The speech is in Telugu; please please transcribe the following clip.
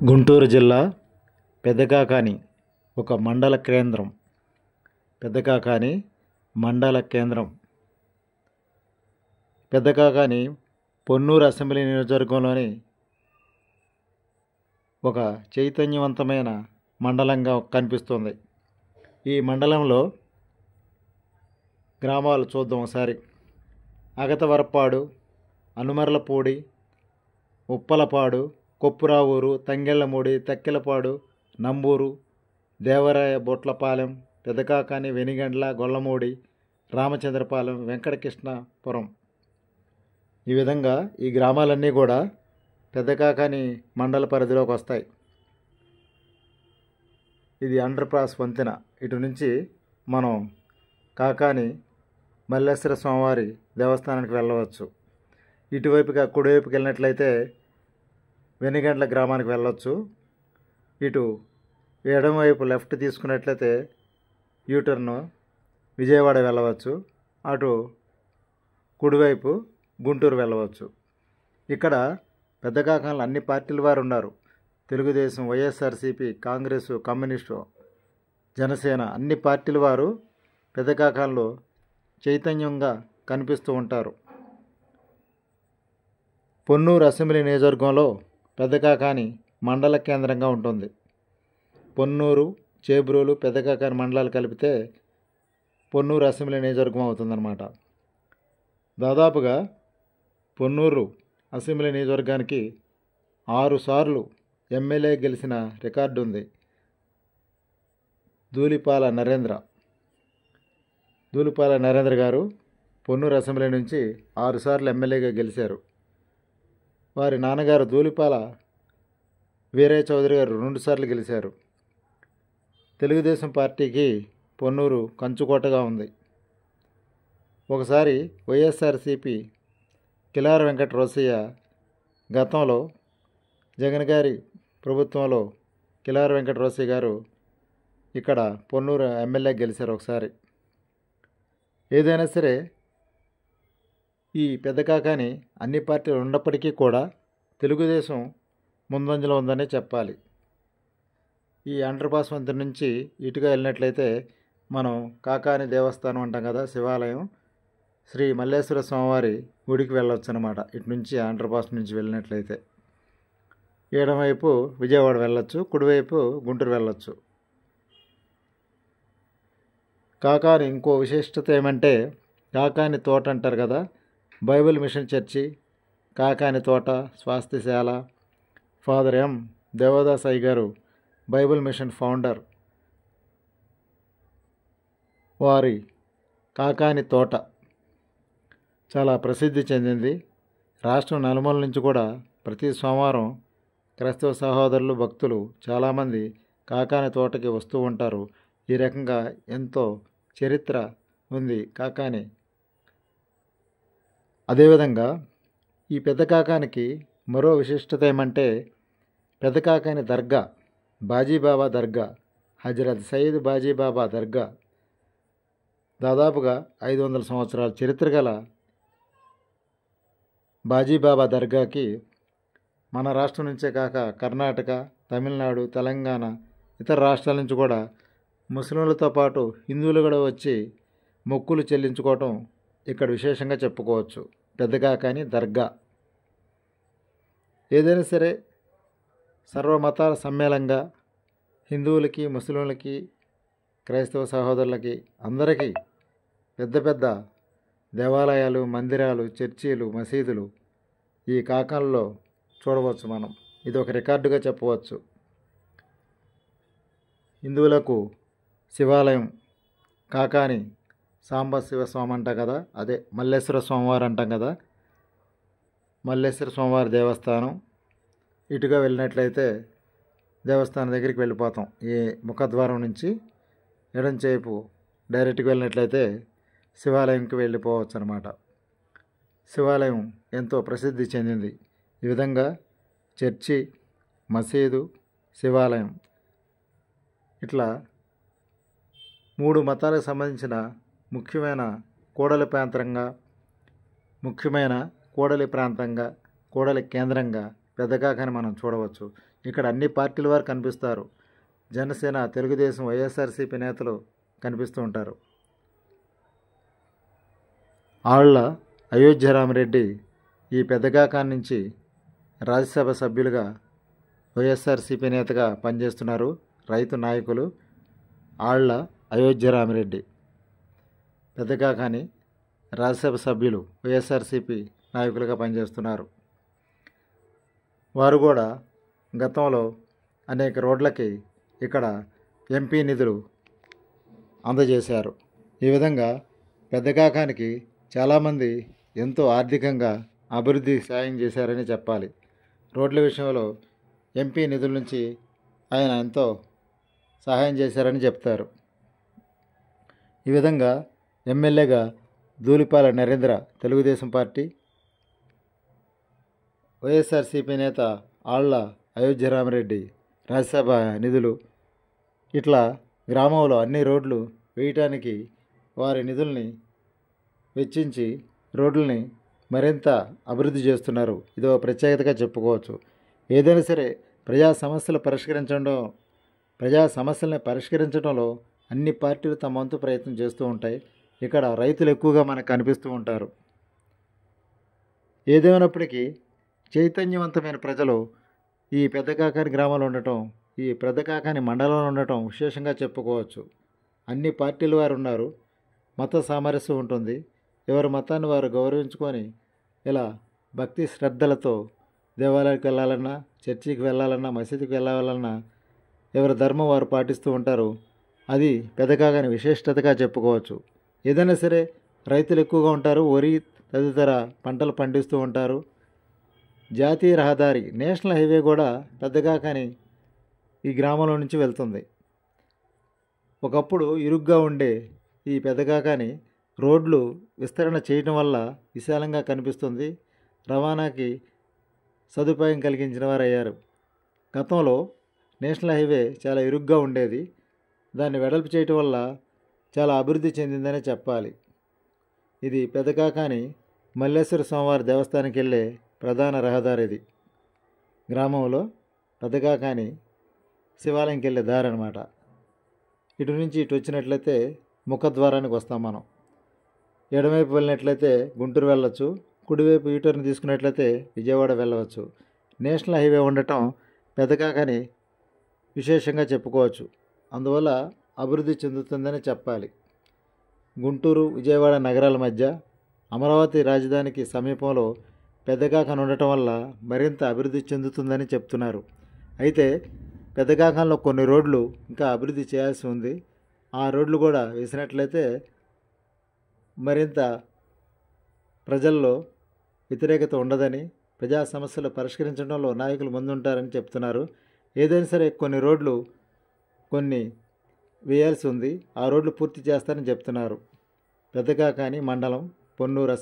గుంటూరు జిల్లా పెదకాకాని ఒక మండల కేంద్రం. పెదకాకాని మండల కేంద్రం. పెదకాకాని పొన్నూరు అసెంబ్లీ నియోజకవర్గంలోని ఒక చైతన్యవంతమైన మండలంగా కనిపిస్తుంది. ఈ మండలంలో గ్రామాలు చూద్దాం ఒకసారి. అగతవరపాడు, అనుమర్లపూడి, ఉప్పలపాడు, కొప్పురావూరు, తంగెళ్ళమూడి, తక్కెలపాడు, నంబూరు, దేవరాయ, బొట్లపాలెం, పెదకాకాని, వెనిగండ్ల, గొల్లమూడి, రామచంద్రపాలెం, వెంకటకృష్ణపురం. ఈ విధంగా ఈ గ్రామాలన్నీ కూడా పెదకాకాని మండల పరిధిలోకి వస్తాయి. ఇది అండర్ పాస్ వంతెన. ఇటు నుంచి మనం కాకాని మల్లేశ్వర స్వామివారి దేవస్థానానికి వెళ్ళవచ్చు. ఇటువైపుగా కుడివైపుకి వెళ్ళినట్లయితే వెనిగండ్ల గ్రామానికి వెళ్ళవచ్చు. ఇటు ఎడమవైపు లెఫ్ట్ తీసుకున్నట్లయితే యూటర్న్ విజయవాడ వెళ్ళవచ్చు. అటు కుడివైపు గుంటూరు వెళ్ళవచ్చు. ఇక్కడ పెదకాకానిలో అన్ని పార్టీల వారు ఉన్నారు. తెలుగుదేశం, వైఎస్ఆర్సీపీ, కాంగ్రెసు, కమ్యూనిస్టు, జనసేన అన్ని పార్టీల వారు పెదకాకానిలో చైతన్యంగా కనిపిస్తూ ఉంటారు. పొన్నూరు అసెంబ్లీ నియోజకవర్గంలో పెదకాకాని మండల కేంద్రంగా ఉంటుంది. పొన్నూరు, చేబ్రోలు, పెదకాకాని మండలాలు కలిపితే పొన్నూరు అసెంబ్లీ నియోజకవర్గం అవుతుందన్నమాట. దాదాపుగా పొన్నూరు అసెంబ్లీ నియోజకవర్గానికి 6 సార్లు ఎమ్మెల్యే గెలిచిన రికార్డు ఉంది. ధూళిపాల నరేంద్ర గారు పొన్నూరు అసెంబ్లీ నుంచి 6 సార్లు ఎమ్మెల్యేగా గెలిచారు. వారి నాన్నగారు ధూళిపాల వీరయ్య చౌదరి గారు 2 సార్లు గెలిచారు. తెలుగుదేశం పార్టీకి పొన్నూరు కంచుకోటగా ఉంది. ఒకసారి వైఎస్ఆర్సీపీ కిలార వెంకట రోసయ్య గతంలో జగన్ గారి ప్రభుత్వంలో కిలార వెంకట రోసయ్య గారు ఇక్కడ పొన్నూరు ఎమ్మెల్యే గెలిచారు ఒకసారి. ఏదైనా సరే ఈ పెదకాకాని అన్ని పార్టీలు ఉన్నప్పటికీ కూడా తెలుగుదేశం ముందంజలో ఉందనే చెప్పాలి. ఈ అండర్ పాస్ వంతెన నుంచి ఇటుగా వెళ్ళినట్లయితే మనం కాకాని దేవస్థానం అంటాం కదా, శివాలయం, శ్రీ మల్లేశ్వర స్వామివారి గుడికి వెళ్ళవచ్చు అన్నమాట. ఇటు నుంచి అండర్ పాస్ నుంచి వెళ్ళినట్లయితే ఎడమవైపు విజయవాడ వెళ్ళొచ్చు, కుడివైపు గుంటూరు వెళ్ళొచ్చు. కాకాని ఇంకో విశిష్టత ఏమంటే కాకాని తోట అంటారు కదా, బైబిల్ మిషన్ చర్చి, కాకాని తోట, స్వాస్థ్యశాల, ఫాదర్ ఎం దేవదాస్ అయ్య గారు బైబిల్ మిషన్ ఫౌండర్. వారి కాకాని తోట చాలా ప్రసిద్ధి చెందింది. రాష్ట్రం నలుమూల నుంచి కూడా ప్రతి సోమవారం క్రైస్తవ సహోదరులు, భక్తులు చాలామంది కాకాని తోటకి వస్తూ ఉంటారు. ఈ రకంగా ఎంతో చరిత్ర ఉంది కాకాని. అదేవిధంగా ఈ పెదకాకానికి మరో విశిష్టత ఏమంటే పెదకాకాని దర్గా, బాజీబాబా దర్గా, హజరత్ సయ్యద్ బాజీబాబా దర్గా దాదాపుగా 500 సంవత్సరాల చరిత్ర గల బాజీబాబా దర్గాకి మన రాష్ట్రం నుంచే కాక కర్ణాటక, తమిళనాడు, తెలంగాణ, ఇతర రాష్ట్రాల నుంచి కూడా ముస్లింలతో పాటు హిందువులు కూడా వచ్చి మొక్కులు చెల్లించుకోవటం ఇక్కడ విశేషంగా చెప్పుకోవచ్చు. పెదకాకాని దర్గా ఏదైనా సరే సర్వమతాల సమ్మేళనంగా హిందువులకి, ముస్లింలకి, క్రైస్తవ సహోదరులకి అందరికీ పెద్ద పెద్ద దేవాలయాలు, మందిరాలు, చర్చీలు, మసీదులు ఈ కాకానిలో చూడవచ్చు మనం. ఇది ఒక రికార్డుగా చెప్పవచ్చు. హిందువులకు శివాలయం కాకాని సాంబశివస్వామి అంటాం కదా, అదే మల్లేశ్వర స్వామివారు అంటాం కదా, మల్లేశ్వర స్వామివారి దేవస్థానం. ఇటుగా వెళ్ళినట్లయితే దేవస్థానం దగ్గరికి వెళ్ళిపోతాం. ఈ ముఖద్వారం నుంచి ఎడం చేపు డైరెక్ట్గా వెళ్ళినట్లయితే శివాలయంకి వెళ్ళిపోవచ్చు అన్నమాట. శివాలయం ఎంతో ప్రసిద్ధి చెందింది. ఈ విధంగా చర్చి, మసీదు, శివాలయం ఇట్లా 3 మతాలకు సంబంధించిన ముఖ్యమైన కూడలి ప్రాంతంగా, కూడలి కేంద్రంగా పెద్దకాకని మనం చూడవచ్చు. ఇక్కడ అన్ని పార్టీల వారు కనిపిస్తారు. జనసేన, తెలుగుదేశం, వైఎస్ఆర్సీపీ నేతలు కనిపిస్తూ ఉంటారు. ఆళ్ల అయోధ్యరామిరెడ్డి ఈ పెద్దకాకాని నుంచి రాజ్యసభ సభ్యులుగా వైఎస్ఆర్సీపీ నేతగా పనిచేస్తున్నారు. రైతు నాయకులు ఆళ్ల అయోధ్యరామిరెడ్డి పెద్దకాకాని రాజ్యసభ సభ్యులు వైఎస్ఆర్సీపీ నాయకులుగా పనిచేస్తున్నారు. వారు కూడా గతంలో అనేక రోడ్లకి ఇక్కడ ఎంపీ నిధులు అందజేశారు. ఈ విధంగా పెద్దకాకానికి చాలామంది ఎంతో ఆర్థికంగా అభివృద్ధి సాయం చేశారని చెప్పాలి. రోడ్ల విషయంలో ఎంపీ నిధుల నుంచి ఆయన ఎంతో సహాయం చేశారని చెప్తారు. ఈ విధంగా ఎమ్మెల్యేగా ధూళిపాల నరేంద్ర తెలుగుదేశం పార్టీ, వైఎస్ఆర్సీపీ నేత ఆళ్ల అయోధ్యరామిరెడ్డి రాజ్యసభ నిధులు, ఇట్లా గ్రామంలో అన్ని రోడ్లు వేయటానికి వారి నిధుల్ని వెచ్చించి రోడ్లని మరింత అభివృద్ధి చేస్తున్నారు. ఇదో ప్రత్యేకతగా చెప్పుకోవచ్చు. ఏదైనా సరే ప్రజా సమస్యల్ని పరిష్కరించడంలో అన్ని పార్టీలు తమ వంతు ప్రయత్నం చేస్తూ ఉంటాయి. ఇక్కడ రైతులు ఎక్కువగా మనకు కనిపిస్తూ ఉంటారు. ఏదేమైనప్పటికీ చైతన్యవంతమైన ప్రజలు ఈ పెద్దకాకాని గ్రామంలో ఉండటం, ఈ పెద్దకాకాని మండలంలో ఉండటం విశేషంగా చెప్పుకోవచ్చు. అన్ని పార్టీల వారు ఉన్నారు. మత సామరస్యం ఉంటుంది. ఎవరి మతాన్ని వారు గౌరవించుకొని ఇలా భక్తి శ్రద్ధలతో దేవాలయానికి వెళ్ళాలన్నా, చర్చికి వెళ్ళాలన్నా, మసీదుకి వెళ్ళాలన్నా ఎవరి ధర్మం వారు పాటిస్తూ ఉంటారు. అది పెద్దకాకాని విశిష్టతగా చెప్పుకోవచ్చు. ఏదైనా సరే రైతులు ఎక్కువగా ఉంటారు. వరి తదితర పంటలు పండిస్తూ ఉంటారు. జాతీయ రహదారి నేషనల్ హైవే కూడా పెద్దకాకాని ఈ గ్రామంలో నుంచి వెళ్తుంది. ఒకప్పుడు ఇరుగ్గా ఉండే ఈ పెద్దకాకాని రోడ్లు విస్తరణ చేయడం వల్ల విశాలంగా కనిపిస్తుంది. రవాణాకి సదుపాయం కలిగించిన వారు అయ్యారు. గతంలో నేషనల్ హైవే చాలా ఇరుగ్గా ఉండేది. దాన్ని వెడల్పు చేయటం వల్ల చాలా అభివృద్ధి చెందిందనే చెప్పాలి. ఇది పెద్దకాకాని మల్లేశ్వర స్వామివారి దేవస్థానానికి వెళ్ళే ప్రధాన రహదారి. ఇది గ్రామంలో పెద్దకాకాని శివాలయంకి వెళ్ళే దారి అన్నమాట. ఇటు నుంచి ఇటు వచ్చినట్లయితే ముఖద్వారానికి వస్తాం మనం. ఎడమవైపు వెళ్ళినట్లయితే గుంటూరు వెళ్ళవచ్చు. కుడివైపు యూటర్న్ తీసుకున్నట్లయితే విజయవాడ వెళ్ళవచ్చు. నేషనల్ హైవే ఉండటం పెద్దకాకాని విశేషంగా చెప్పుకోవచ్చు. అందువల్ల అభివృద్ధి చెందుతుందని చెప్పాలి. గుంటూరు, విజయవాడ నగరాల మధ్య అమరావతి రాజధానికి సమీపంలో పెద్దకాకాని ఉండటం వల్ల మరింత అభివృద్ధి చెందుతుందని చెప్తున్నారు. అయితే పెద్దకాకానిలో కొన్ని రోడ్లు ఇంకా అభివృద్ధి చేయాల్సి ఉంది. ఆ రోడ్లు కూడా వేసినట్లయితే మరింత ప్రజల్లో వ్యతిరేకత ఉండదని, ప్రజా సమస్యలు పరిష్కరించడంలో నాయకులు ముందుంటారని చెప్తున్నారు. ఏదైనా సరే కొన్ని రోడ్లు వేయాల్సి ఉంది. ఆ రోడ్లు పూర్తి చేస్తారని చెప్తున్నారు. పెద్దకాకాని మండలం, పొన్నూరు